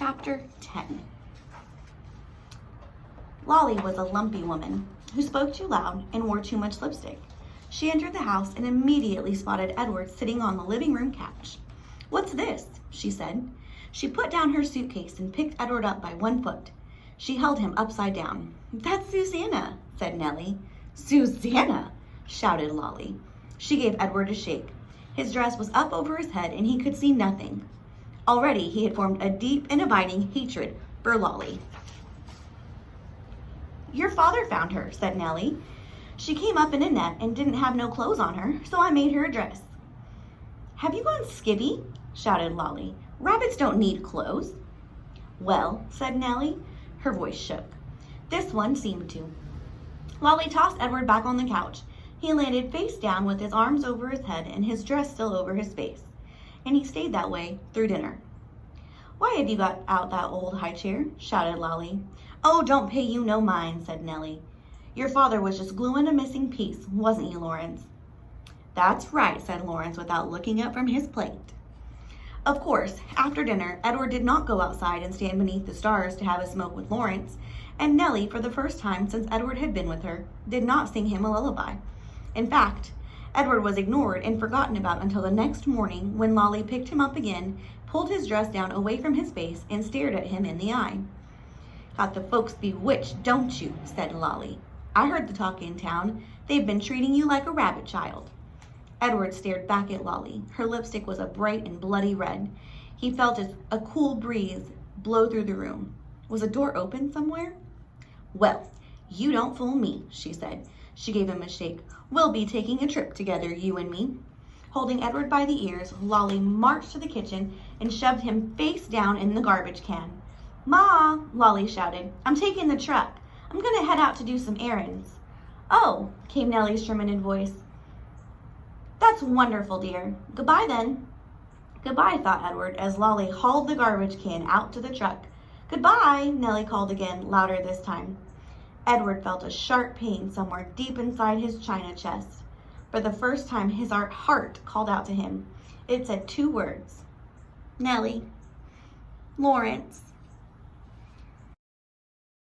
Chapter 10. Lolly was a lumpy woman who spoke too loud and wore too much lipstick. She entered the house and immediately spotted Edward sitting on the living room couch. "What's this?" she said. She put down her suitcase and picked Edward up by one foot. She held him upside down. "That's Susanna," said Nellie. "Susanna!" shouted Lolly. She gave Edward a shake. His dress was up over his head and he could see nothing. Already he had formed a deep and abiding hatred for Lolly. "Your father found her," said Nellie. "She came up in a net and didn't have no clothes on her, so I made her a dress." "Have you gone skivvy?" shouted Lolly. "Rabbits don't need clothes." "Well," said Nellie. Her voice shook. This one seemed to. Lolly tossed Edward back on the couch. He landed face down with his arms over his head and his dress still over his face. And he stayed that way through dinner. "Why have you got out that old high chair?" shouted Lolly. "Oh, don't pay you no mind," said Nellie. "Your father was just gluing a missing piece, wasn't you, Lawrence?" "That's right," said Lawrence without looking up from his plate. Of course, after dinner, Edward did not go outside and stand beneath the stars to have a smoke with Lawrence, and Nellie, for the first time since Edward had been with her, did not sing him a lullaby. In fact, Edward was ignored and forgotten about until the next morning when Lolly picked him up again, pulled his dress down away from his face, and stared at him in the eye. "Got the folks bewitched, don't you?" said Lolly. "I heard the talk in town. They've been treating you like a rabbit child." Edward stared back at Lolly. Her lipstick was a bright and bloody red. He felt a cool breeze blow through the room. Was a door open somewhere? "Well, you don't fool me," she said. She gave him a shake. "We'll be taking a trip together, you and me." Holding Edward by the ears, Lolly marched to the kitchen and shoved him face down in the garbage can. "Ma," Lolly shouted, "I'm taking the truck. I'm going to head out to do some errands." "Oh," came Nellie's tormented voice. "That's wonderful, dear. Goodbye then." "Goodbye," thought Edward, as Lolly hauled the garbage can out to the truck. "Goodbye," Nellie called again, louder this time. Edward felt a sharp pain somewhere deep inside his china chest. For the first time, his heart called out to him. It said two words: "Nellie." "Lawrence."